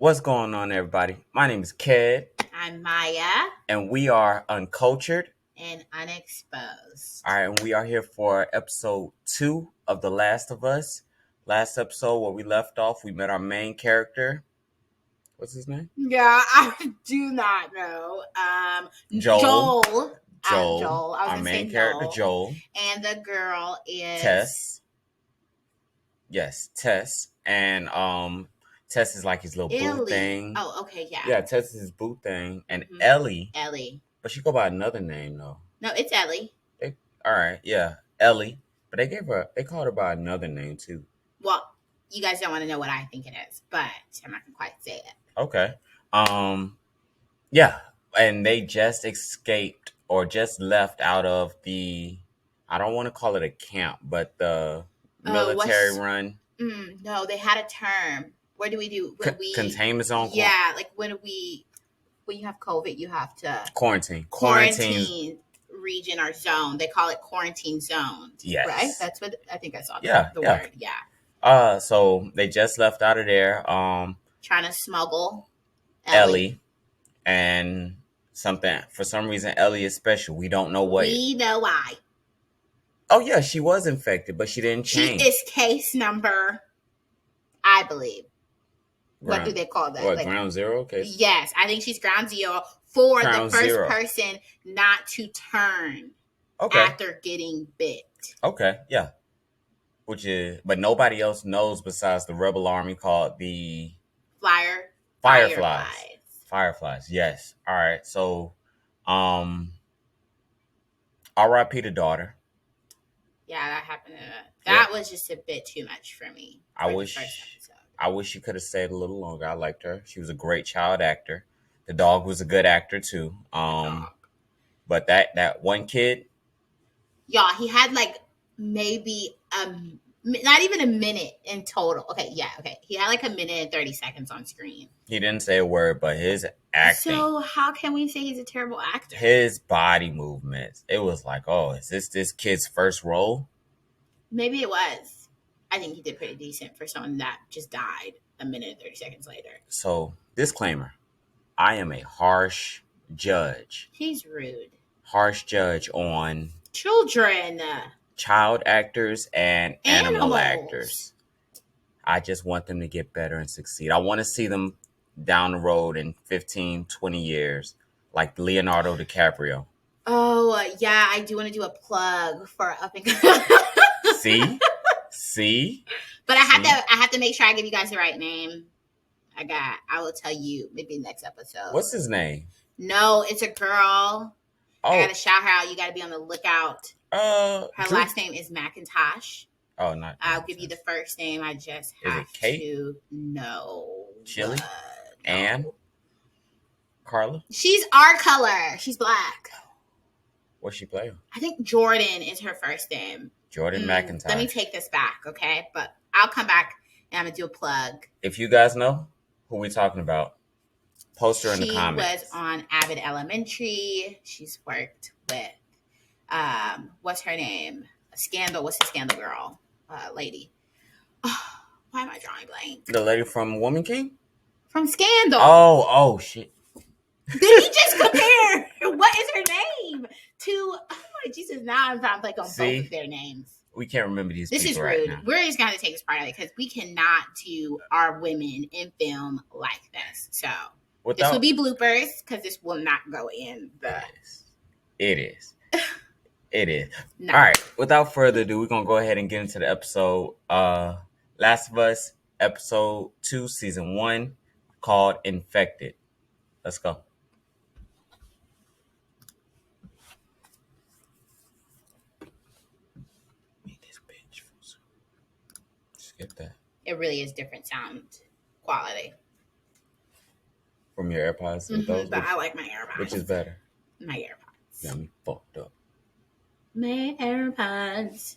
What's going on, everybody? My name is Ked, I'm Maya and we are Uncultured. and Unexposed. All right, and we are here for episode 2 of The Last of Us. Last episode, where we left off, we met our main character. What's his name? Yeah, I do not know. Joel. Joel. I was our main character, Joel. And the girl is Tess. Yes, Tess. And Tess is like his little boo thing. Oh, okay, yeah. Yeah, Tess is his boo thing. And Mhm. Ellie. But she go by another name though. No, it's Ellie. All right, yeah, Ellie. But they called her by another name too. Well, you guys don't want to know what I think it is, but I'm not gonna quite say it. Okay. Yeah, and they just escaped or just left out of I don't want to call it a camp, but the military run. No, they had a term. What do we do? Containment zone. Yeah, like when you have COVID, you have to quarantine region or zone. They call it quarantine zones. Yes. Right? That's what I think I saw the word. Yeah. So they just left out of there. Trying to smuggle Ellie. And for some reason, Ellie is special. We don't know what. We know why. Oh yeah, she was infected, but she didn't change. She is case number, I believe. What do they call that? What, ground zero case? Yes, I think she's ground zero for the first person not to turn after getting bit. Okay, yeah. But nobody else knows besides the rebel army called the Fireflies. Fireflies, yes. All right, so R.I.P. the daughter. Yeah, that happened. That was just a bit too much for me. I wish she could have stayed a little longer. I liked her. She was a great child actor. The dog was a good actor too. But that one kid. Yeah, he had like maybe not even a minute in total. Okay. He had like a minute and 30 seconds on screen. He didn't say a word, but his acting. So how can we say he's a terrible actor? His body movements. It was like, oh, is this kid's first role? Maybe it was. I think he did pretty decent for someone that just died a minute and 30 seconds later. So, disclaimer. I am a harsh judge. He's rude. Harsh judge on children. Child actors and animal actors. I just want them to get better and succeed. I want to see them down the road in 15, 20 years, like Leonardo DiCaprio. Oh, yeah, I do want to do a plug for Up and See? But I have to make sure I give you guys the right name. I will tell you maybe next episode. What's his name? No, it's a girl. Oh. I gotta shout her out. You gotta be on the lookout. Her last name is McIntosh. Oh, not. I'll give you the first name. I just have to know. Chili? Anne? Carla? She's our color. She's black. What's she play? I think Jordan is her first name. Jordan McIntosh. Let me take this back, okay? But I'll come back and I'm gonna do a plug. If you guys know who we're talking about, post her in the comments. She was on Abbott Elementary. She's worked with what's her name? Scandal. What's the Scandal girl? Lady. Oh, why am I drawing blank? The lady from Woman King? From Scandal. Oh shit. Did he just compare what is her name to oh Jesus, now I'm trying to like on both of their names. We can't remember these This people is rude. Right now. We're just gonna take this part out because we cannot do our women in film like this. So this will be bloopers because this will not go in the It is. No. All right. Without further ado, we're gonna go ahead and get into the episode. Last of Us, episode 2, season 1, called Infected. Let's go. Skip that. It really is different sound quality. From your AirPods? But I like my AirPods. Which is better? My AirPods. Yeah, I'm fucked up. My AirPods.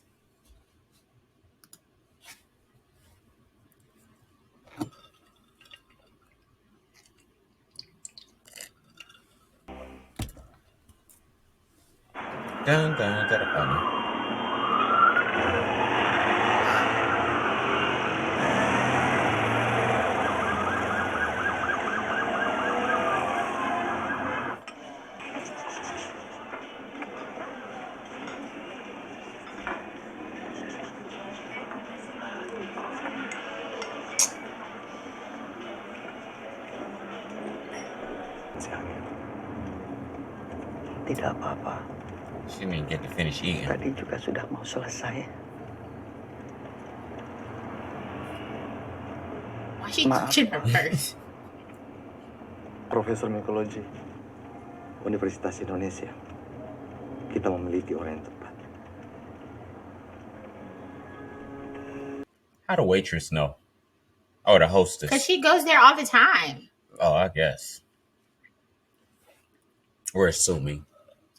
Dun, dun, dun, dun. si Angel. Tidak apa-apa. She didn't get to finish eating. Tadi juga sudah mau selesai. Why she touching her purse? Profesor Mikologi Universitas Indonesia. Kita memiliki orang yang tepat. How the waitress know? Oh, the hostess. Because she goes there all the time. Oh, I guess. We're assuming.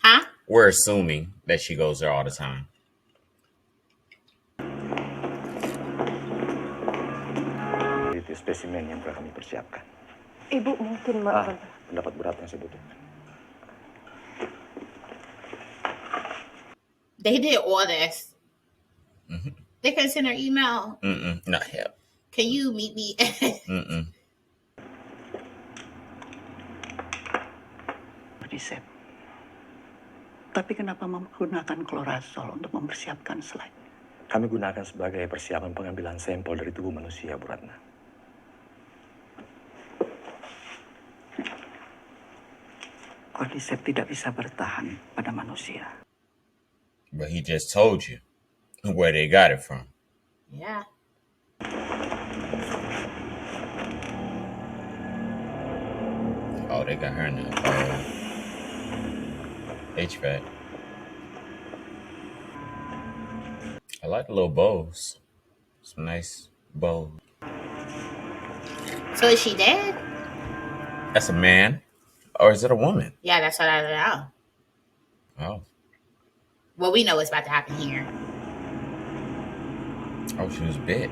Huh? We're assuming that she goes there all the time. Itu spesimen yang telah kami persiapkan. Ibu mungkin Pendapat berat yang saya butuhkan. They did all this. Mm-hmm. They could send her email. Not him. Can you meet me? Resep. Tapi kenapa menggunakan klorazol untuk mempersiapkan slide? Kami gunakan sebagai persiapan pengambilan sampel dari tubuh manusia, Bu Ratna. Cordyceps tidak bisa bertahan pada manusia. But he just told you where they got it from. Yeah. Oh, they got her in the HVAC. I like the little bows. Some nice bows. So is she dead? That's a man? Or is it a woman? Yeah, that's what I don't know. Oh. Well, we know what's about to happen here. Oh, she was bit.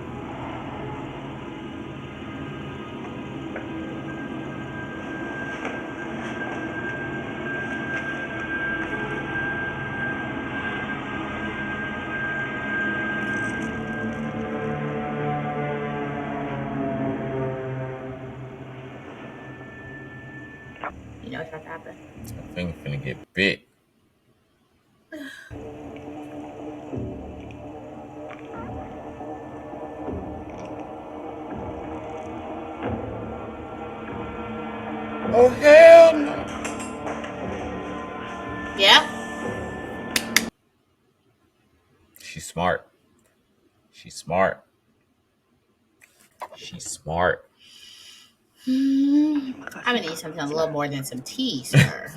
You know what's about to happen? I think I'm finna get bit. Oh, hell no. Yeah? She's smart. She's smart. She's smart. I'm gonna need something a little more than some tea, sir.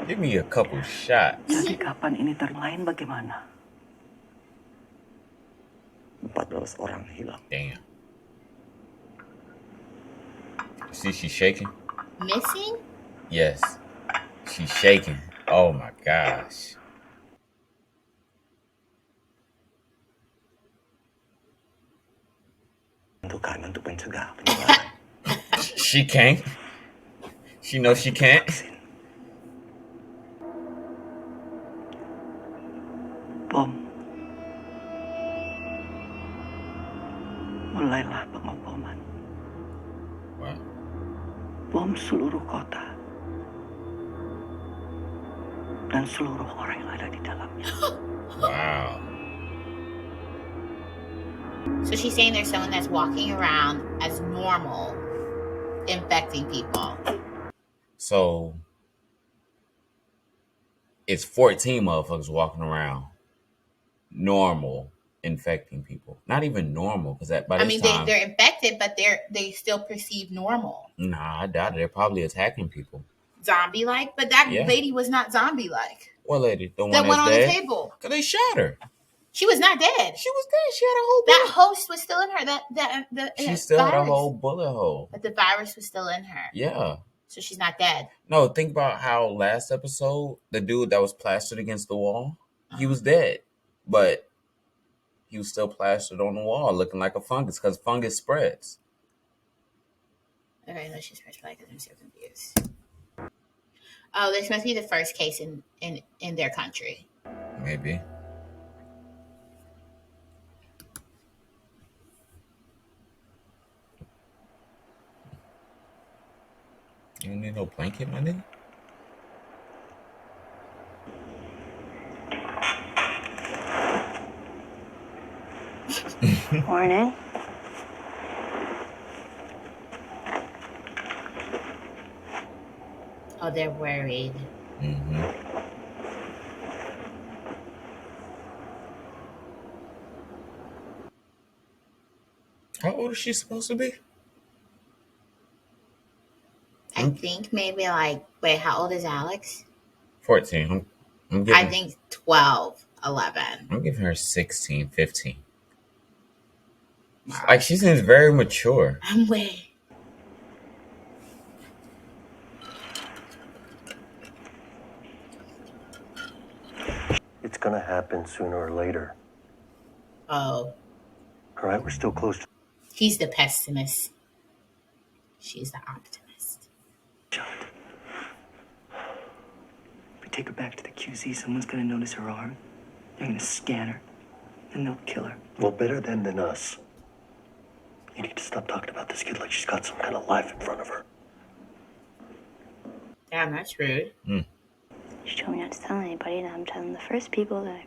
Give me a couple shots. Jadi kapan ini lain bagaimana? 14 orang hilang. Damn. See, she's shaking? Missing? Yes. She's shaking. Oh my gosh. Untuk mencegah penyebaran. She can't. She knows she can't. Bom. Mulailah pengoboman. Wow. Bom seluruh kota. Dan seluruh orang yang ada di dalamnya. Wow. So she's saying there's someone that's walking around as normal, infecting people. So it's 14 motherfuckers walking around normal, infecting people. Not even normal, because by this time, they're infected, but they still perceive normal. Nah, I doubt it. They're probably attacking people. Zombie-like? But that lady was not zombie-like. What lady? The one that went on dead? the table. Because they shot her. She was not dead. She was dead. She had a whole bullet. That host was still in her. She still had a whole bullet hole. But the virus was still in her. Yeah. So she's not dead. No, think about how last episode, the dude that was plastered against the wall, he was dead. But he was still plastered on the wall looking like a fungus because fungus spreads. Okay, no, she's first black because I'm so confused. Oh, this must be the first case in their country. Maybe. You don't need no blanket, my nigga? Morning. Oh, they're worried. Mm-hmm. How old is she supposed to be? I think maybe like, wait, how old is Alex? 14. I'm I giving think 12, 11. I'm giving her 16, 15. Wow. Like, she seems very mature. I'm way. It's gonna happen sooner or later. Oh, All right, we're still close to he's the pessimist. She's the optimist. shot. If we take her back to the QZ, someone's gonna notice her arm. They're gonna scan her. Then they'll kill her. Well, better them than us. You need to stop talking about this kid like she's got some kind of life in front of her. Damn, that's rude. She told me not to tell anybody, and I'm telling the first people that.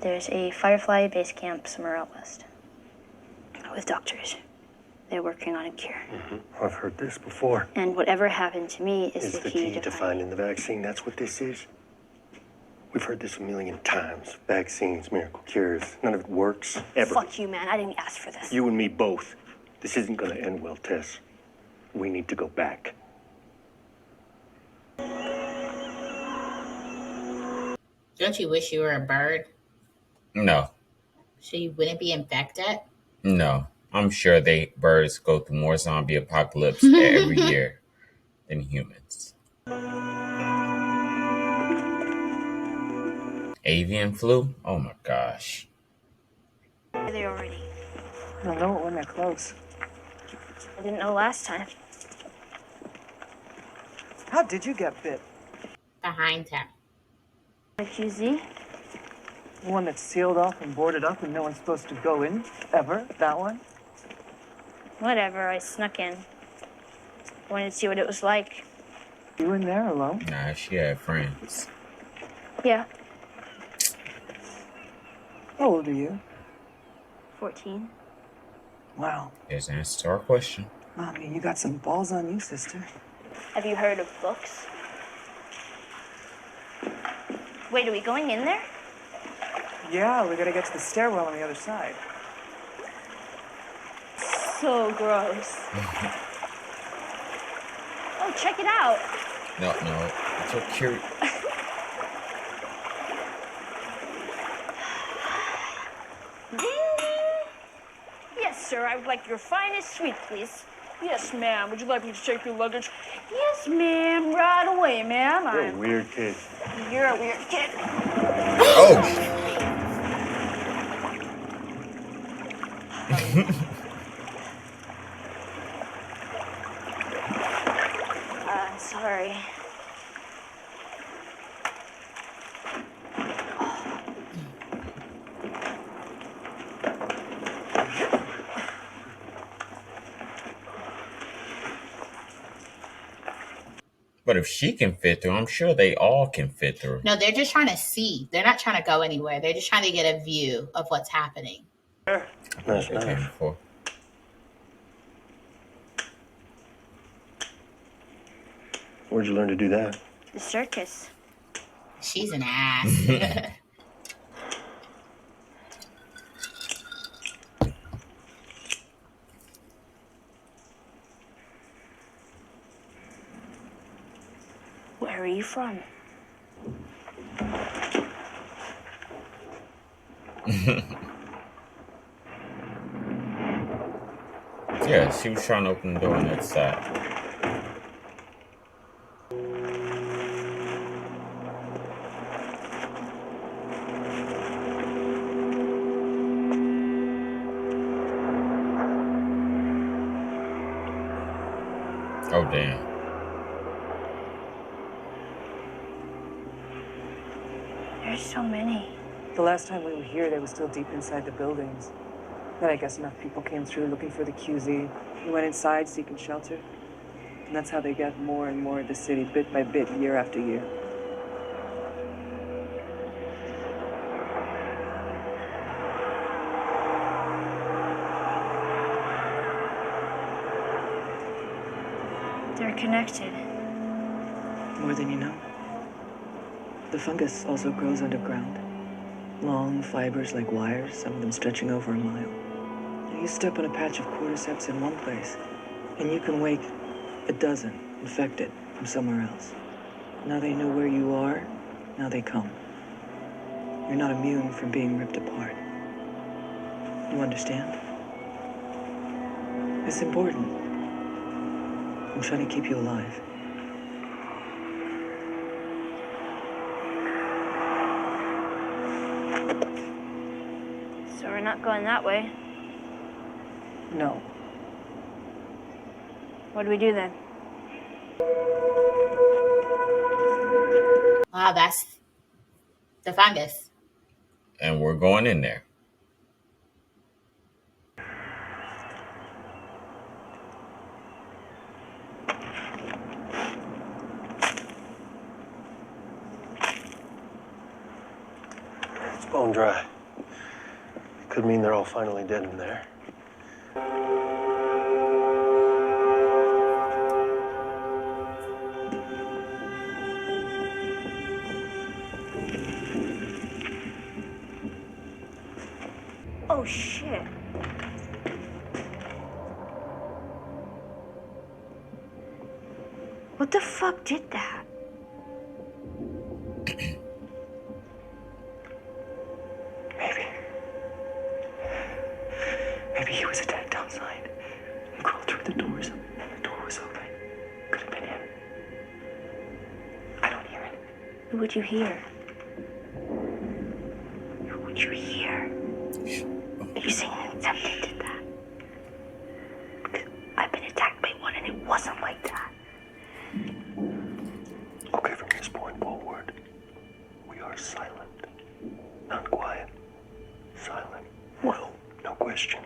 There's a Firefly base camp somewhere out west. With doctors. They're working on a cure. I've heard this before. And whatever happened to me is It's the key to finding. finding the vaccine. That's what this is. We've heard this a million times. Vaccines, miracle cures. None of it works, ever. Fuck you, man. I didn't ask for this. You and me both. This isn't gonna end well, Tess. We need to go back. Don't you wish you were a bird No. so you wouldn't be infected? No. I'm sure birds go through more zombie apocalypse every year than humans. Avian flu? Oh my gosh. Are they already? I don't know it when they're close. I didn't know last time. How did you get bit? Behind him. The QZ? The one that's sealed off and boarded up and no one's supposed to go in? Ever? That one? Whatever, I snuck in. Wanted to see what it was like. You in there alone? Nah, she had friends. Yeah, How old are you? 14. Wow. Here's the answer to our question. I mean, you got some balls on you, sister. Have you heard of books? Wait, are we going in there? Yeah, we gotta get to the stairwell on the other side. So gross. Oh, check it out. No. It's so cute. Yes, sir. I would like your finest suite, please. Yes, ma'am. Would you like me to check your luggage? Yes, ma'am. Right away, ma'am. You're a weird kid. You're a weird kid. Oh! Sorry. But if she can fit through, I'm sure they all can fit through. No, they're just trying to see. They're not trying to go anywhere. They're just trying to get a view of what's happening. Nice They came knife. before. Where'd you learn to do that? The circus. She's an ass. Where are you from? Yeah, she was trying to open the door on that side. Oh, damn. There's so many. The last time we were here, they were still deep inside the buildings. Then I guess enough people came through looking for the QZ. We went inside seeking shelter. And that's how they got more and more of the city, bit by bit, year after year. They're connected. More than you know. The fungus also grows underground. Long fibers like wires, some of them stretching over a mile. You step on a patch of cordyceps in one place, and you can wake a dozen infected from somewhere else. Now they know where you are, now they come. You're not immune from being ripped apart. You understand? It's important. I'm trying to keep you alive. So we're not going that way. No. What do we do then? Wow, that's the fungus. And we're going in there. It's bone dry. Could mean they're all finally dead in there. Oh, shit. What the fuck did that? Maybe he was attacked outside. He crawled through the doors, and the door was open. Could have been him. I don't hear it. Who would you hear? Who would you hear? Are you saying an attempted did that? Because I've been attacked by one, and it wasn't like that. Okay, from this point forward, we are silent. Not quiet. Silent. Well, No questions.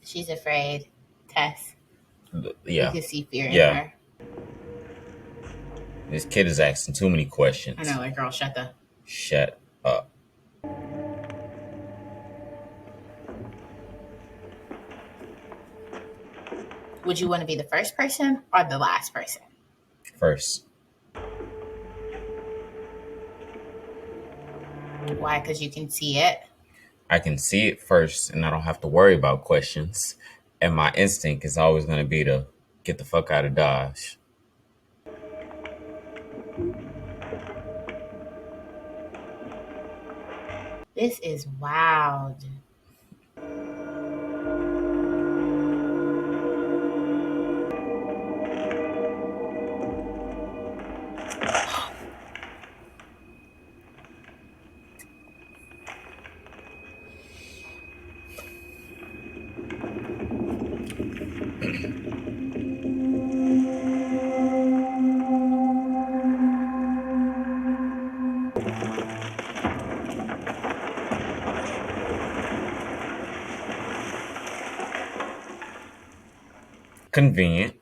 She's afraid. Tess. Yeah. You can see fear in Yeah. her. This kid is asking too many questions. I know, like, girl, shut up. Would you want to be the first person or the last person? First. Why? Because you can see it. I can see it first and I don't have to worry about questions. And my instinct is always going to be to get the fuck out of Dodge. This is wild. Convenient.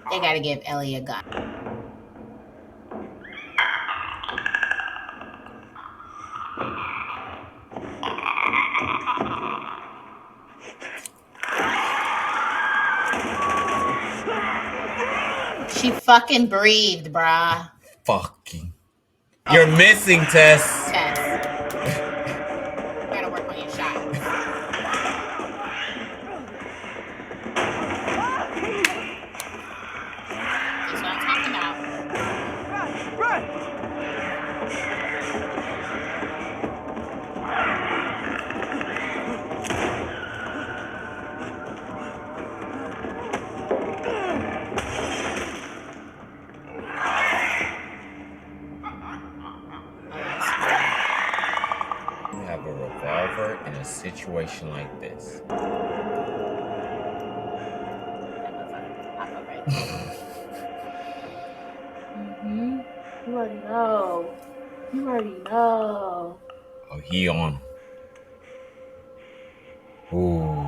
They gotta give Ellie a gun. She fucking breathed, bruh. Fucking. You're missing, Tess. Tess. Gotta work on your shot. That's what I'm talking about. Run! You have a revolver in a situation like this. You already know. You already know. Oh, he on. Ooh.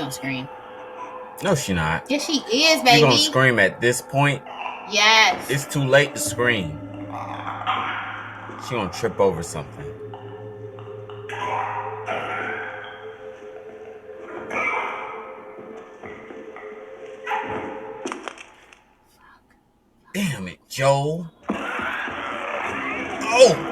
gonna scream. No, she not. Yes, she is, You baby. gonna scream at this point? Yes. It's too late to scream. She gonna trip over something. Damn it, Joel. Oh!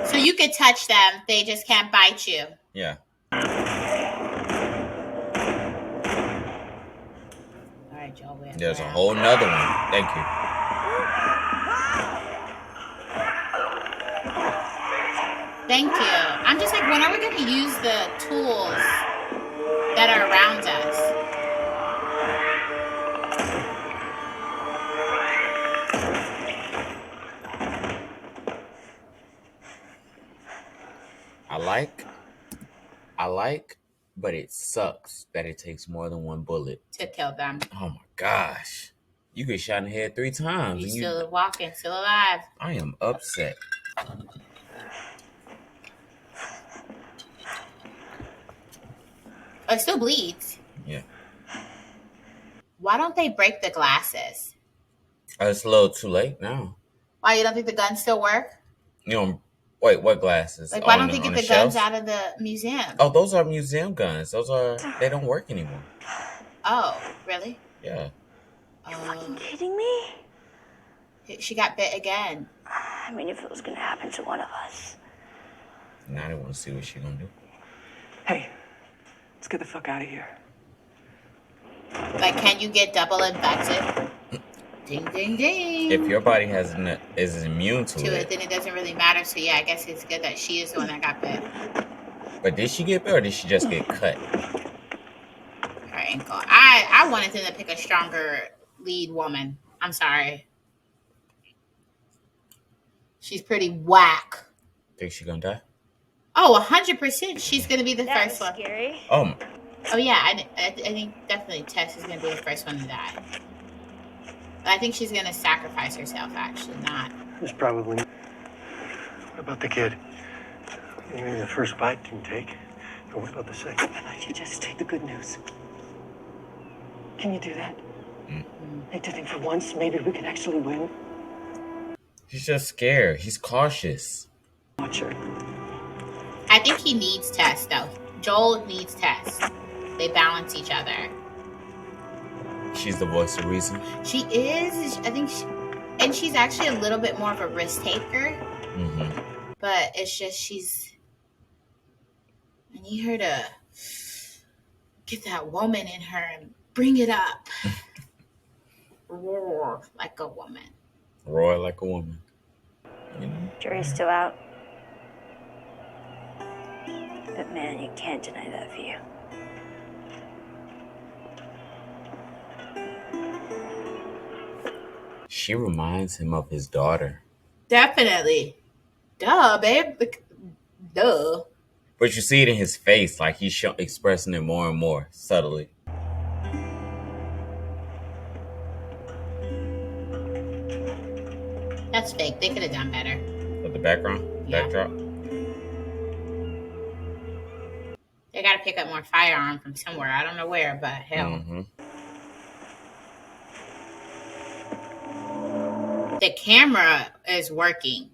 So you could touch them, they just can't bite you. Yeah. All right, Joel. There's a whole nother one. Thank you. Thank you. I'm just like, when are we going to use the tools that are around us? I like, but it sucks that it takes more than one bullet to kill them. Oh my gosh. You get shot in the head 3 times. You're still walking, still alive. I am upset. It still bleeds. Yeah. Why don't they break the glasses? It's a little too late now. Why, you don't think the guns still work? You know, wait, what glasses? Like, why don't they get the guns out of the museum? Oh, those are museum guns. They don't work anymore. Oh, really? Yeah. Are you fucking kidding me? She got bit again. I mean, if it was gonna happen to one of us. Now they want to see what she's gonna do. Hey, let's get the fuck out of here. Like, can you get double infected? Ding, ding, ding. If your body is immune to it, then it doesn't really matter. So yeah, I guess it's good that she is the one that got bit. But did she get bit or did she just get cut? Her ankle. I wanted them to pick a stronger lead woman. I'm sorry. She's pretty whack. Think she gonna die? Oh, 100%. She's gonna be the first one. Scary. Oh yeah. I think definitely Tess is gonna be the first one to die. But I think she's gonna sacrifice herself. Actually, not. There's probably. What about the kid? Maybe the first bite didn't take. But what about the second? Why don't you just take the good news? Can you do that? I think for once, maybe we can actually win. He's just scared. He's cautious. Watch her. I think he needs Tess, though. Joel needs Tess. They balance each other. She's the voice of reason. She is. I think and she's actually a little bit more of a risk taker. Mm-hmm. But it's just I need her to get that woman in her and bring it up. Roar like a woman. Roar like a woman. Jury's still out. But man, you can't deny that view. She reminds him of his daughter. Definitely. Duh, babe. Duh. But you see it in his face, like he's expressing it more and more subtly. That's fake. They could have done better. But the background? Yeah. Backdrop? They got to pick up more firearm from somewhere. I don't know where, but hell. Mm-hmm. The camera is working.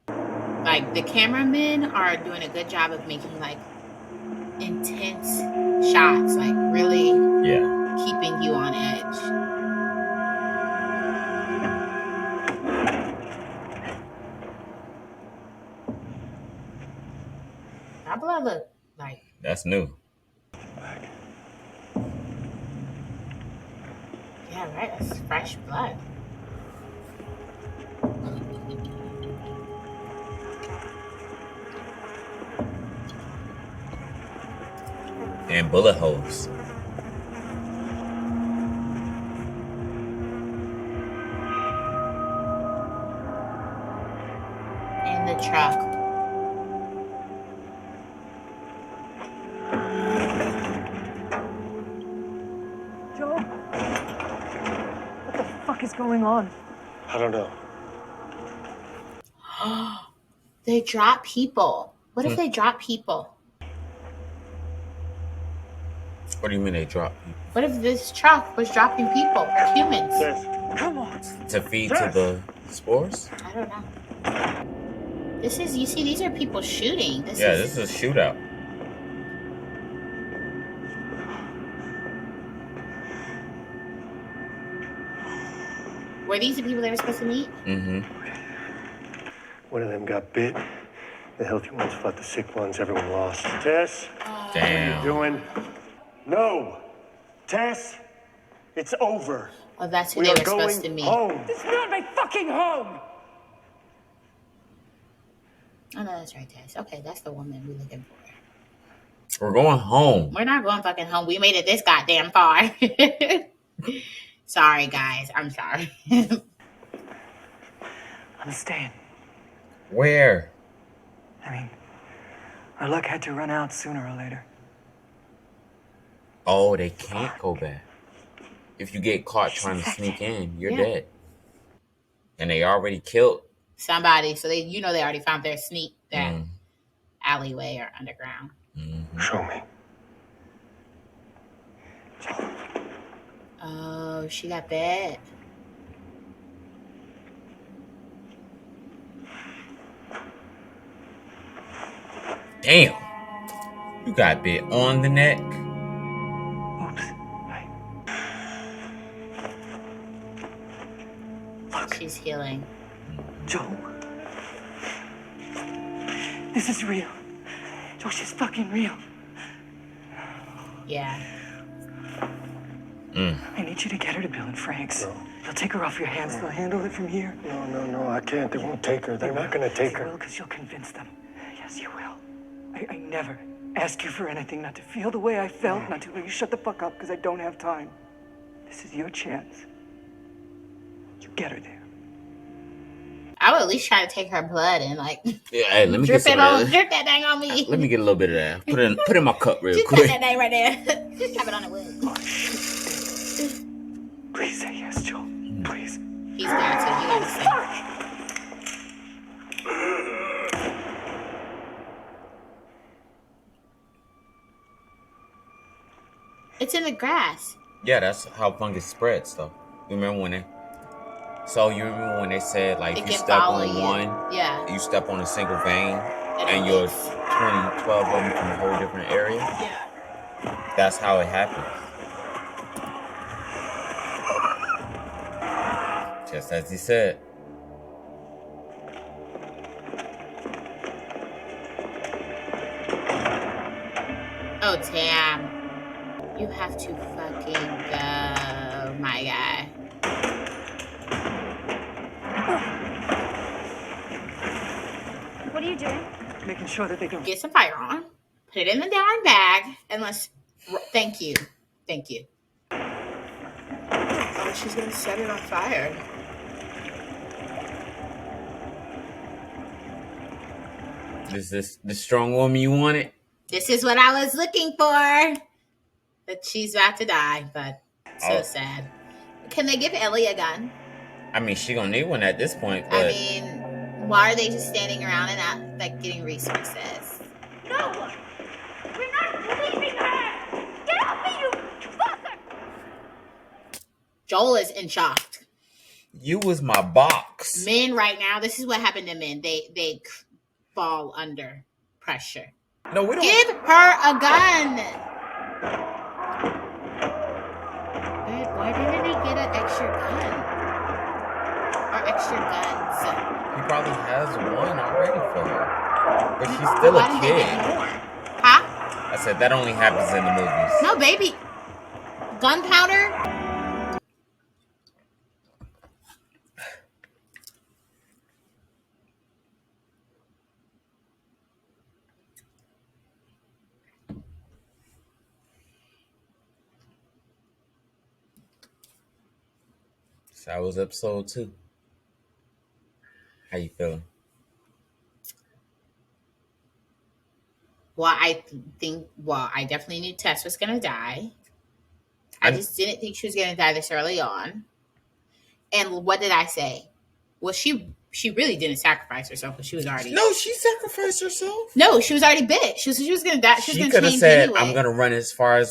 Like, the cameramen are doing a good job of making, like, intense shots. Like, really keeping you on edge. That blood look like... That's new. Yeah, right. That's fresh blood. And bullet holes. In the truck. going on? I don't know. They drop people. What if they drop people? What do you mean they drop people? What if this truck was dropping people, humans? Tess, Come on. To feed to the spores? I don't know. This is, you see, these are people shooting. This is a shootout. Were these the people they were supposed to meet? Mm-hmm. one of them got bit. The healthy ones fought the sick ones. Everyone lost. Tess, what are you Damn. doing? No. Tess, it's over. Oh, that's who We they are were supposed to going meet. home. This is not my fucking home. Oh, no, that's right, Tess. Okay, that's the woman we're looking for. We're going home. We're not going fucking home. We made it this goddamn far. Sorry, guys. I'm sorry. I'm staying. Where? I mean, our luck had to run out sooner or later. Oh, they can't go back. If you get caught trying to sneak in, you're dead. And they already killed somebody. So they, they already found their alleyway or underground. Mm-hmm. Show me. Oh, she got bit. Damn. You got bit on the neck. Oops. Right. Look. She's healing. Joe. This is real. Joe, she's fucking real. Yeah. I need you to get her to Bill and Frank's. No. They'll take her off your hands. They'll handle it from here. No, I can't. They won't take her. They're not going to take You her. will, because you'll convince them. Yes, you will. I never ask you for anything, not to feel the way I felt, not to let you shut the fuck up, because I don't have time. This is your chance. You get her there. I would at least try to take her blood and Hey, let me drip get some of that. drip that thing on me. Let me get a little bit of that. Put in my cup real Just quick. put that thing right there. Just tap it on the wood. Please say yes, Joe. Please. He's got to. You gotta say. It's in the grass. Yeah, that's how fungus spreads, though. You remember when they said, like, It you can step follow on you. one, Yeah. you step on a single vein, And and it you're hits. 12 of them from a whole different area? Yeah. That's how it happens. Just as he said. Oh, damn. You have to fucking go, my guy. What are you doing? Making sure that they don't. Get some fire on. Put it in the darn bag. And let's... Thank you. Thank you. Oh, she's going to set it on fire. Is this the strong woman you wanted? This is what I was looking for. But she's about to die, but so sad. Can they give Ellie a gun? I mean, she gonna need one at this point, but... I mean, why are they just standing around and not, getting resources? No! We're not leaving her! Get off me, you fucker! Joel is in shock. You was my box. Men right now, this is what happened to men. They fall under pressure. No, we don't... Give her a gun! Why didn't they get an extra gun? Or extra guns? He probably has one already for her. But she's still Why a didn't they kid. get more? Huh? I said that only happens in the movies. No, baby. Gunpowder? So that was episode 2. How you feeling? Well, I definitely knew Tess was going to die. I just didn't think she was going to die this early on. And what did I say? Well, she really didn't sacrifice herself, but she was already. No, she sacrificed herself. No, she was already bit. She was gonna die. She was gonna could have change said, anyway. "I'm gonna run as far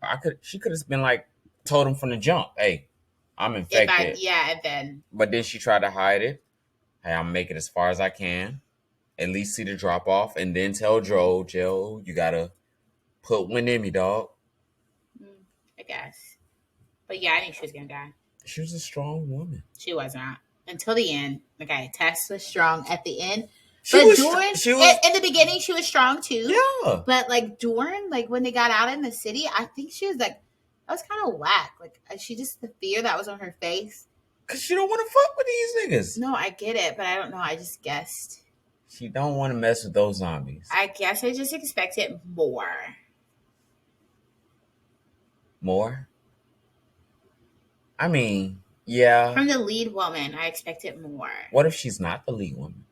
I could." She could have been like, told him from the jump, "Hey, I'm infected." And then. But then she tried to hide it. Hey, I'm making it as far as I can. At least see the drop off, and then tell Joe, you gotta put one in me, dog. I guess. But yeah, I think she was gonna die. She was a strong woman. She was not until the end. Okay, Tess was strong at the end. She but was in the beginning, she was strong too. Yeah. But like during, like when they got out in the city, I think she was like, that was kind of whack. Like she just, the fear that was on her face. Cause she don't want to fuck with these niggas. No, I get it, but I don't know. I just guessed. She don't want to mess with those zombies. I guess I just expected more. More? I mean, yeah. From the lead woman, I expected more. What if she's not the lead woman?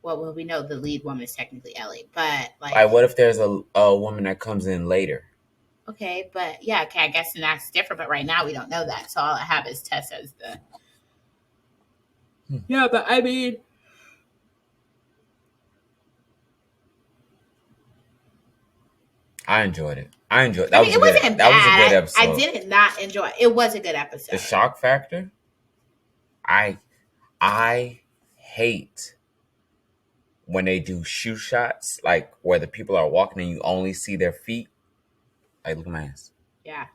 Well, we know the lead woman is technically Ellie, but like what if there's a woman that comes in later? Okay, but yeah, okay, I guess that's different. But right now we don't know that, so all I have is Tess as the. Yeah, but I mean, I enjoyed it. That was it wasn't bad. That was a good episode. I did not enjoy it. It was a good episode. The shock factor. I hate when they do shoe shots, like where the people are walking and you only see their feet. Like, look at my ass. Yeah.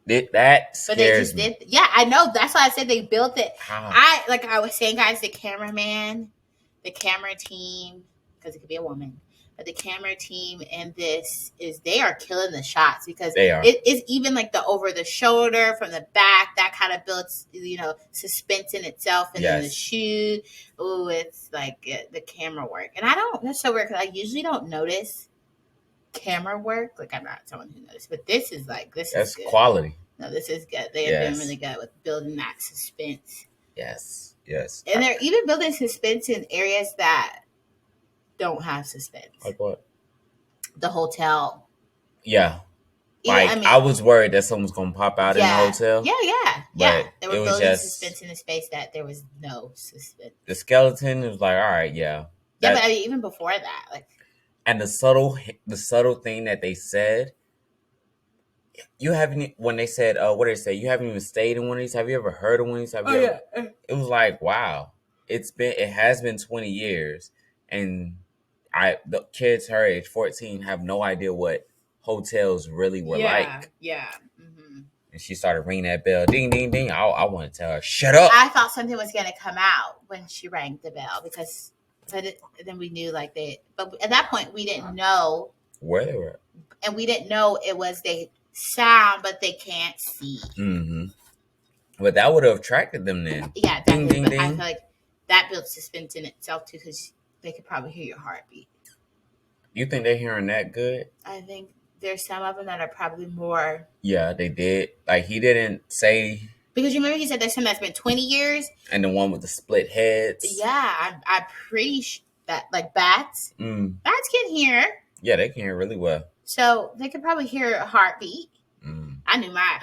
That scares but they just me. did. Yeah, I know. That's why I said they built it. How? I was saying, guys, the cameraman, the camera team, because it could be a woman, but the camera team and they are killing the shots because they are. It is even like the over the shoulder from the back that kind of builds, suspense in itself, and then the shoe. Oh, it's like the camera work, and that's so weird because I usually don't notice camera work. Like I'm not someone who notices, but this is that's good. Quality. No, this is good. They have been really good with building that suspense. Yes. And they're even building suspense in areas that don't have suspense. Like what? The hotel. Yeah. I was worried that someone was gonna pop out in the hotel. Yeah. They were building suspense in a space that there was no suspense. The skeleton was like, all right, yeah. Yeah, but even before that, like. And the subtle thing that they said, when they said, what did they say? You haven't even stayed in one of these. Have you ever heard of one of these? It was like, wow, it has been 20 years, and the kids her age, 14, have no idea what hotels really were like. Yeah. Mm-hmm. And she started ringing that bell, ding, ding, ding. I want to tell her, shut up. I thought something was going to come out when she rang the bell because. But then we knew but at that point we didn't know where they were, and we didn't know it was they sound, but they can't see. Mm-hmm. But that would have attracted them then. Yeah, ding, ding, ding. I feel like that built suspense in itself too, because they could probably hear your heartbeat. You think they're hearing that good? I think there's some of them that are probably more. Yeah, they did. Like he didn't say. Because remember he said there's some that's been 20 years. And the one with the split heads. Yeah, I'm pretty sure that, like bats. Bats can hear. Yeah, they can hear really well. So they could probably hear a heartbeat. I knew mine.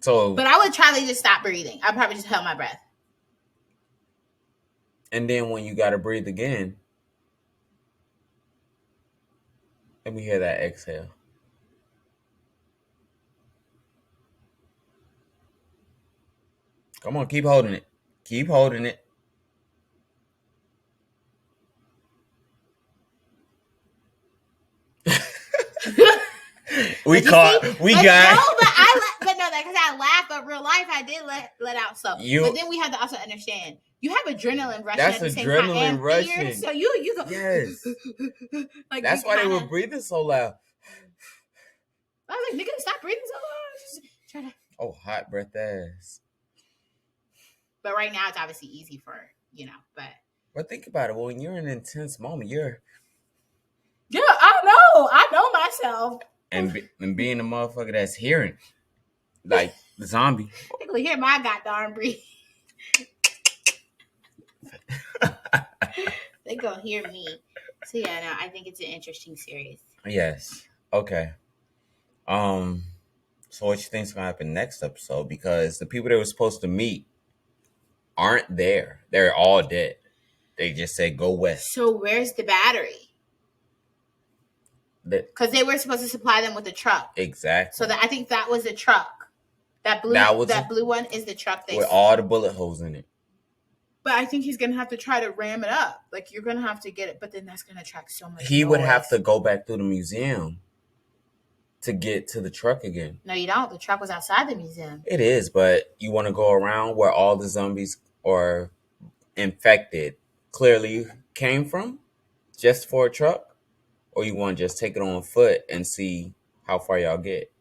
But I would try to just stop breathing. I'd probably just hold my breath. And then when you got to breathe again, let me hear that exhale. Come on, keep holding it. Keep holding it. we got. No, because I laughed, but real life I did let out some. But then we have to also understand you have adrenaline rushing at the same time. That's adrenaline rushing. Fear, so you go. Yes. Like that's why they were breathing so loud. I was like, nigga, stop breathing so loud. Just try to. Oh, hot breath ass. But right now it's obviously easy for But think about it. When you're in an intense moment, you're. Yeah, I know myself. And being a motherfucker that's hearing, like the zombie. They gonna hear my goddamn breathe. They gonna hear me. So yeah, no, I think it's an interesting series. Yes. Okay. So what you think's gonna happen next episode? Because the people they were supposed to meet aren't there. They're all dead. They just said go west. So where's the battery? Because they were supposed to supply them with a truck. Exactly. So I think that was a truck. That blue one is the truck with all the bullet holes in it. But I think he's gonna have to try to ram it up. Like you're gonna have to get it, but then that's gonna attract so much. He would have to go back through the museum to get to the truck again. No, you don't. The truck was outside the museum. It is, but you want to go around where all the zombies or infected clearly came from, just for a truck, or you want to just take it on foot and see how far y'all get.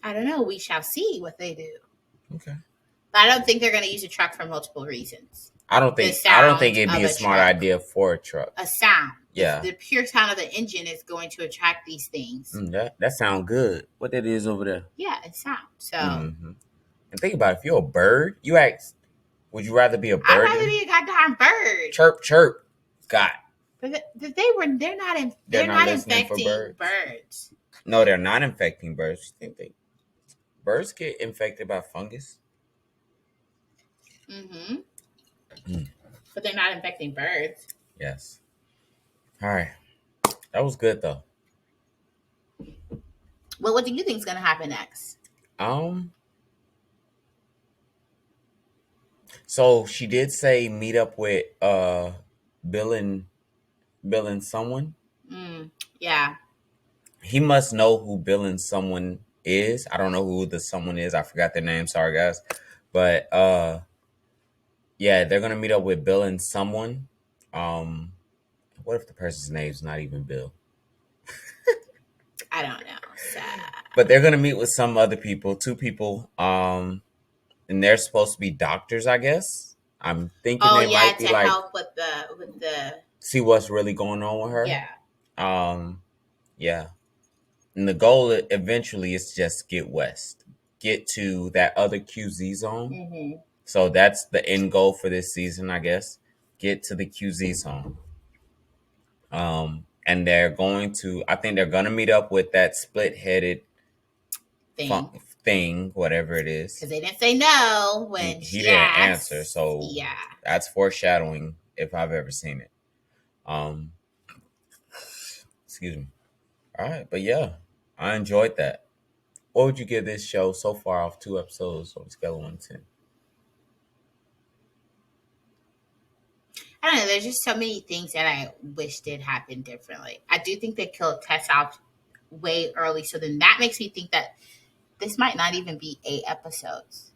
I don't know. We shall see what they do. Okay. But I don't think they're going to use a truck for multiple reasons. I don't think it'd be a smart idea for a truck. A sound. Yeah. The pure sound of the engine is going to attract these things. That sounds good. What that is over there? Yeah, it's sound. So. Mm-hmm. And think about it, if you're a bird, you ask, would you rather be a bird? I'd rather be a goddamn bird. Chirp, chirp. Got. But they're not infecting birds. No, they're not infecting birds. You think birds get infected by fungus? Mm-hmm. But they're not infecting birds. Yes. All right. That was good though. Well, what do you think is going to happen next? So she did say meet up with Bill and someone. Yeah. He must know who Bill and someone is. I don't know who the someone is. I forgot their name. Sorry, guys. But yeah, they're gonna meet up with Bill and someone. What if the person's name's not even Bill? I don't know. Sad. But they're gonna meet with some other people, 2 people. And they're supposed to be doctors, I guess. I'm thinking they might be to like help with the see what's really going on with her. Yeah. Yeah. And the goal eventually is to just get west, get to that other QZ zone. Mm-hmm. So that's the end goal for this season, I guess. Get to the QZ zone. And they're going to, I think they're going to meet up with that split-headed thing, whatever it is. Because they didn't say no when he didn't answer. So yeah, that's foreshadowing if I've ever seen it. Excuse me. All right, but yeah, I enjoyed that. What would you give this show so far off 2 episodes on a scale of 1 to 10? I don't know. There's just so many things that I wish did happen differently. I do think they killed Tess off way early, so then that makes me think that this might not even be 8 episodes.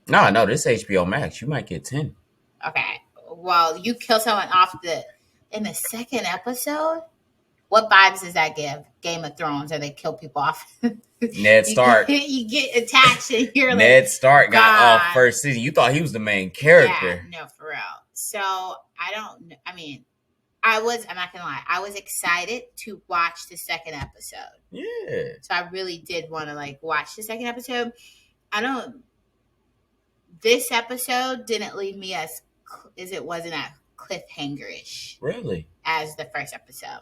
No, this HBO Max. You might get 10. Okay. Well, you kill someone off in the 2nd episode. What vibes does that give? Game of Thrones, or they kill people off? Ned Stark. You get attached and you're like, Ned Stark got off first season. You thought he was the main character. Yeah, no, for real. So I don't know. I mean, I'm not gonna lie. I was excited to watch the 2nd episode. Yeah. So I really did want to watch the 2nd episode. This episode didn't leave me as it wasn't a cliffhanger-ish. Really? As the 1st episode.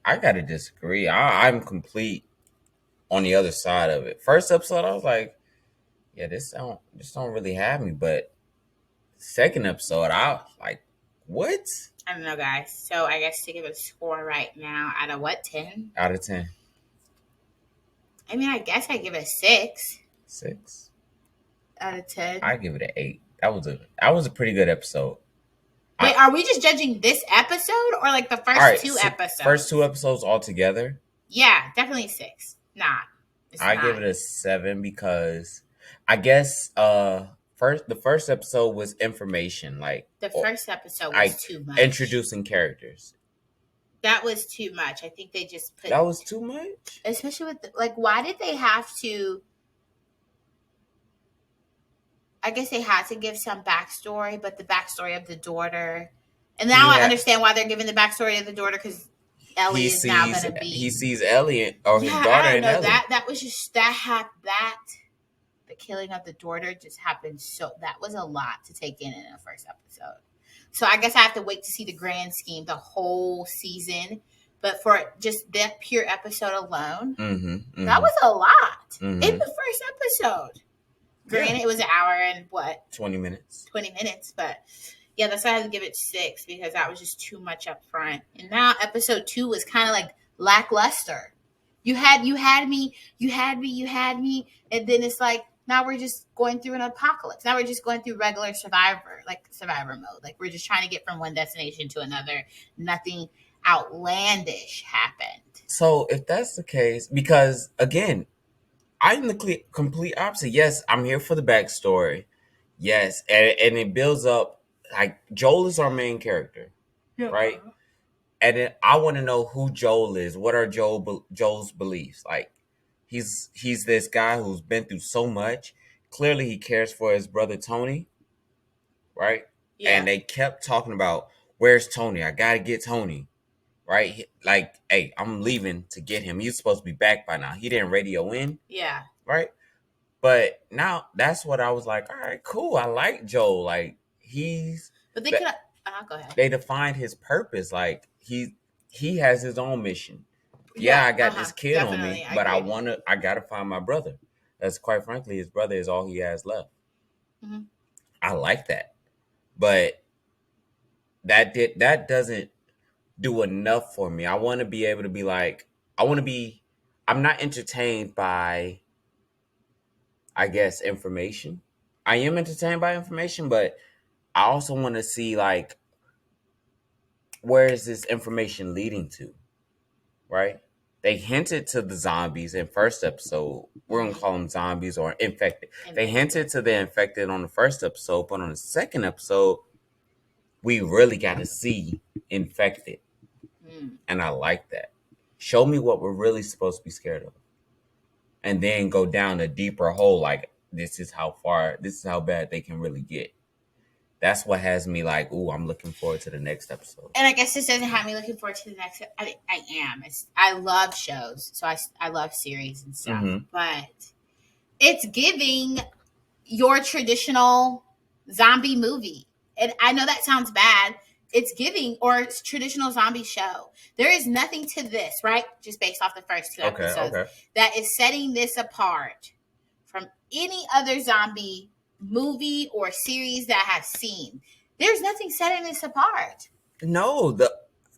I gotta disagree. I'm complete on the other side of it. 1st episode, I was like, yeah, this don't really have me. But 2nd episode, I was like, what? I don't know, guys. So I guess to give a score right now, out of what, 10? Out of 10. I mean, I guess I give it a 6. 6? Out of 10. I give it an 8. That was a pretty good episode. Wait, are we just judging this episode or the first 2 episodes? First 2 episodes altogether? Yeah, definitely 6. Nah. I give it a 7 because I guess the first episode was information. The first episode was too much. Introducing characters. That was too much. I think they just put... That was too much? Especially with... why did they have to... I guess they had to give some backstory, but the backstory of the daughter... And now I understand why they're giving the backstory of the daughter, because Ellie is now going to be... He sees Ellie, or his daughter in Ellie. That was just... The killing of the daughter just happened that was a lot to take in the first episode. So I guess I have to wait to see the grand scheme, the whole season, But for just that pure episode alone, that was a lot in the first episode. Granted, it was an hour and 20 minutes. 20 minutes, but yeah, that's why I had to give it 6 because that was just too much up front. And now episode 2 was kind of like lackluster. You had me, and then it's like now we're just going through an apocalypse. Now we're just going through regular survivor mode. Like we're just trying to get from one destination to another. Nothing outlandish happened. So if that's the case, because again, I'm the complete opposite. Yes, I'm here for the backstory. Yes, and it builds up. Like Joel is our main character, right? And then I want to know who Joel is. What are Joel's beliefs? Like he's this guy who's been through so much. Clearly, he cares for his brother Tony, right? Yeah. And they kept talking about where's Tony? I gotta get Tony, right? Like, hey, I'm leaving to get him. He's supposed to be back by now. He didn't radio in, right? But now that's what I was like. All right, cool. I like Joel. Like but they could. Go ahead. They defined his purpose. Like he has his own mission. Yeah, I got this kid on me, but I gotta find my brother. That's quite frankly, his brother is all he has left. I like that, but that doesn't do enough for me. I want to be able to be like, I'm not entertained by, I guess, information. I am entertained by information, but I also want to see like, where is this information leading to, right? They hinted to the zombies in first episode. We're going to call them zombies or infected. They hinted to the infected on the first episode, but on the second episode, we really got to see infected. And I like that. Show me what we're really supposed to be scared of. And then go down a deeper hole, like, this is how bad they can really get. That's what has me like, ooh, I'm looking forward to the next episode. And I guess this doesn't have me looking forward to the next. I am. I love shows, so I love series and stuff. But it's giving your traditional zombie movie, and I know that sounds bad. It's giving it's traditional zombie show. There is nothing to this, right? Just based off the first 2 episodes, that is setting this apart from any other zombie movie or series that I've seen. There's nothing setting this apart. No,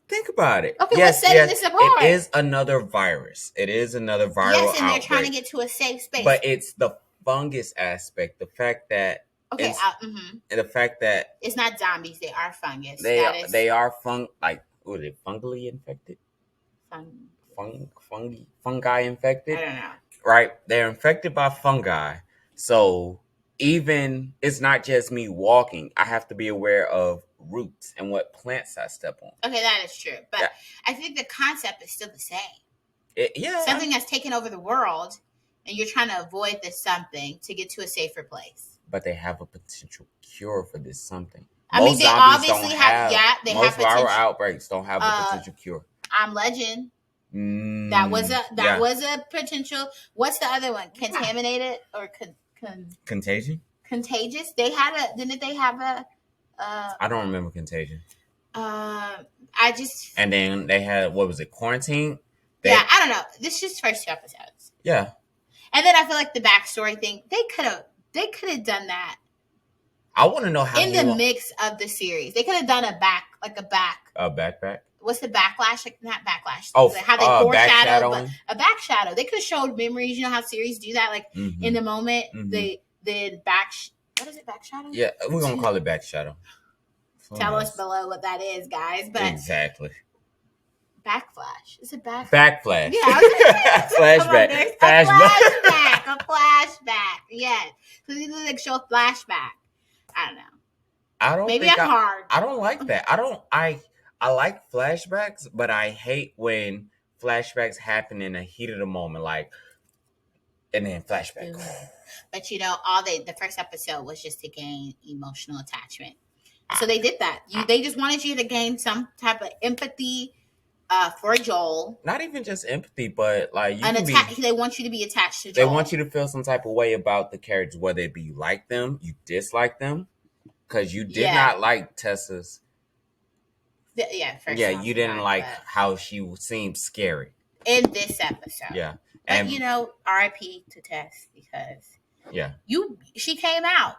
think about it. Okay, what's setting this apart? It is another virus. It is another viral Yes, and outbreak. they're trying to get to a safe space. But it's the fungus aspect, the fact that the fact that it's not zombies, they are fungus. They are fungally infected? Fungi infected? I don't know. Right? They're infected by fungi. So even it's not just me walking. I have to be aware of roots and what plants I step on. Okay, that is true. But I think the concept is still the same. Something that's taken over the world, and you're trying to avoid this something to get to a safer place. But they have a potential cure for this something. I mean, they obviously have. Most viral outbreaks don't have a potential cure. I'm Legend. That was a potential. What's the other one? Contaminated or Contagion? Contagious. Didn't they have a? I don't remember Contagion. And then they had, what was it? Quarantine. I don't know. This is just first 2 episodes. Yeah. And then I feel like the backstory thing. They could have done that. I want to know how in the mix of the series. They could have done a backpack. What's the backlash? Like, not backlash. Oh, how they foreshadow, but a back shadow. They could have showed memories. You know how series do that? Like in the moment, what is it? Back shadow? Yeah, we're gonna call it back shadow. Tell us below what that is, guys. But exactly. Backflash. Is it backflash? Backflash. Yeah. Flashback. A flashback. Yes. So these like show a flashback. I don't know. Maybe I'm hard. I don't like that. I like flashbacks, but I hate when flashbacks happen in the heat of the moment, like, and then flashback. But the first episode was just to gain emotional attachment. So they did that. They just wanted you to gain some type of empathy for Joel. Not even just empathy, but like they want you to be attached to Joel. They want you to feel some type of way about the characters, whether it be you like them, you dislike them, because you did not like Tessa's First Yeah, off, you didn't not, like but how she seemed scary. in this episode. Yeah. But And R.I.P. to Tess, because yeah, she came out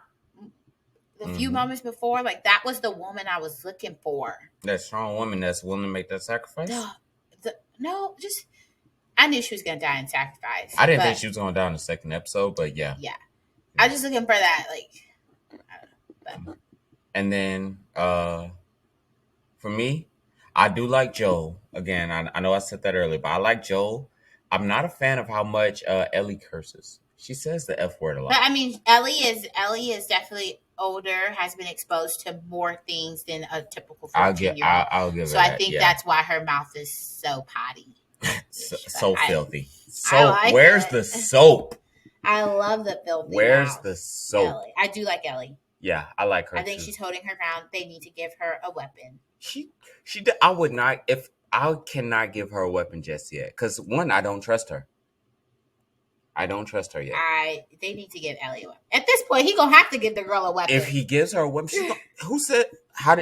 a few Mhm. moments before. Like, that was the woman I was looking for. that strong woman that's willing to make that sacrifice. I knew she was gonna die in sacrifice. I didn't think she was going down in the second episode, but yeah. I was just looking for that, And then for me, I do like Joel. Again, I know I said that earlier, but I like Joel. I'm not a fan of how much Ellie curses. She says the F word a lot. But I mean, Ellie is definitely older, has been exposed to more things than a typical 14-year-old. I'll give her so that. I think that's why her mouth is so potty. so filthy. Where's the soap? I love the filthy. Where's mouth. the soap? Ellie. I do like Ellie. Yeah, I like her. I think too. she's holding her ground. They need to give her a weapon. She I would not, if I cannot give her a weapon just yet, because one, I don't trust her. I don't trust her yet. They need to give Ellie a weapon. At this point, he gonna have to give the girl a weapon. If he gives her a weapon, who said?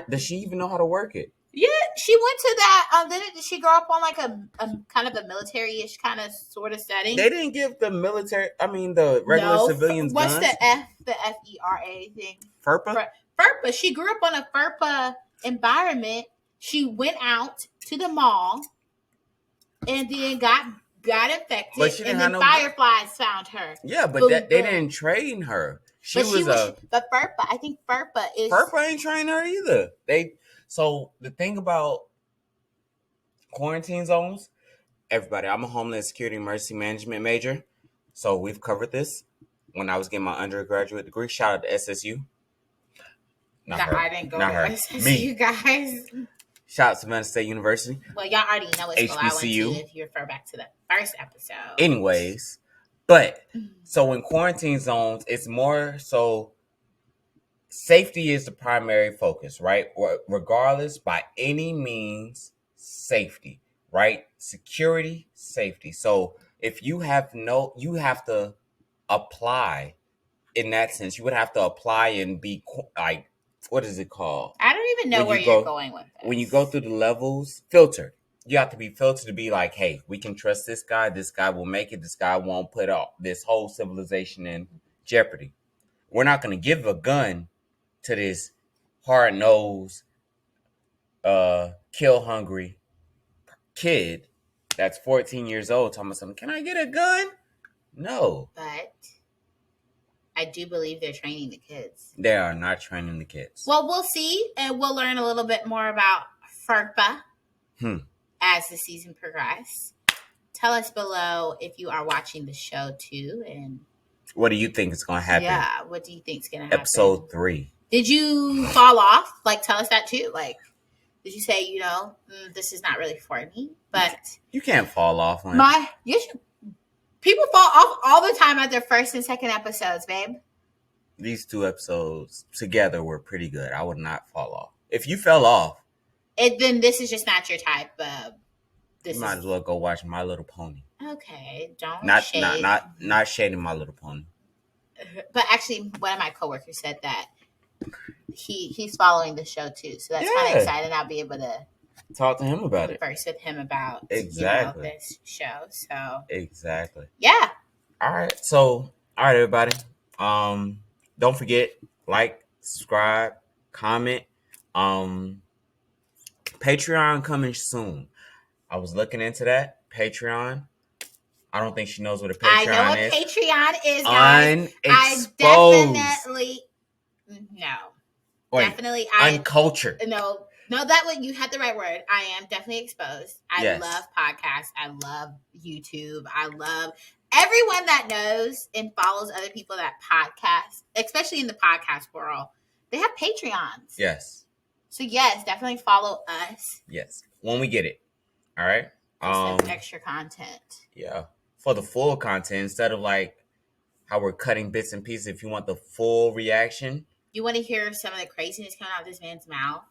Does she even know how to work it? Yeah, she went to that. Did she grow up on like a kind of a military-ish kind of sort of setting? They didn't give the military. I mean, the regular civilians. What's guns? the FERA thing? FERPA. FERPA. She grew up on a FERPA environment. She went out to the mall and then got infected, But she didn't and then fireflies found her. Yeah, but they didn't train her. But FERPA. I think FERPA is. FERPA ain't trained her either. So the thing about quarantine zones, everybody, I'm a Homeland Security Emergency Management major, so we've covered this when I was getting my undergraduate degree. Shout out to SSU. Not her. I didn't go Not to her. SSU, Me. guys. Shout out to Savannah State University. Well, y'all already know what school I went to if you refer back to the first episode. Anyways, but so in quarantine zones, it's more so safety is the primary focus, right? Or regardless, by any means, safety, right? Security, safety. So if you have you have to apply in that sense. You would have to apply and be like, what is it called? I don't even know where you're going with this. When you go through the levels, filtered. You have to be filtered to be like, hey, we can trust this guy. This guy will make it. This guy won't put this whole civilization in jeopardy. We're not going to give a gun to this hard-nosed, kill-hungry kid that's 14 years old talking about something. Can I get a gun? No. But I do believe they're training the kids. They are not training the kids. Well, we'll see, and we'll learn a little bit more about FERPA as the season progresses. Tell us below if you are watching the show too, and what do you think is going to happen? Yeah, what do you think is going to happen? Episode 3. Did you fall off? Like, tell us that too. Like, did you say, this is not really for me? But you can't fall off. People fall off all the time at their first and second episodes, babe. These 2 episodes together were pretty good. I would not fall off. If you fell off, then this is just not your type. You might as well go watch My Little Pony. Okay, don't shade. Not shading My Little Pony. But actually, one of my coworkers said that he's following the show too, so that's kind of exciting. I'll be able to talk to him about it. Converse with him about this show. So exactly. Yeah. All right. So everybody. Don't forget, like, subscribe, comment. Patreon coming soon. I was looking into that. Patreon. I don't think she knows what a Patreon is. I know what Patreon is, guys. Unexposed. Definitely. Uncultured. No, that one, you had the right word. I am definitely exposed. I love podcasts. I love YouTube. I love everyone that knows and follows other people that podcast, especially in the podcast world. They have Patreons. Yes. So yes, definitely follow us. Yes. When we get it. All right. Some extra content. Yeah. For the full content, instead of like how we're cutting bits and pieces, if you want the full reaction. You want to hear some of the craziness coming out of this man's mouth?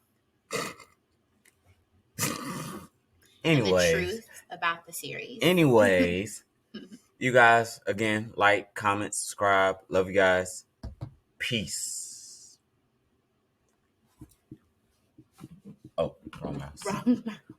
Anyways. And the truth about the series. Anyways. You guys, again, like, comment, subscribe. Love you guys. Peace. Oh, wrong mouth. mouse. Wrong mouse.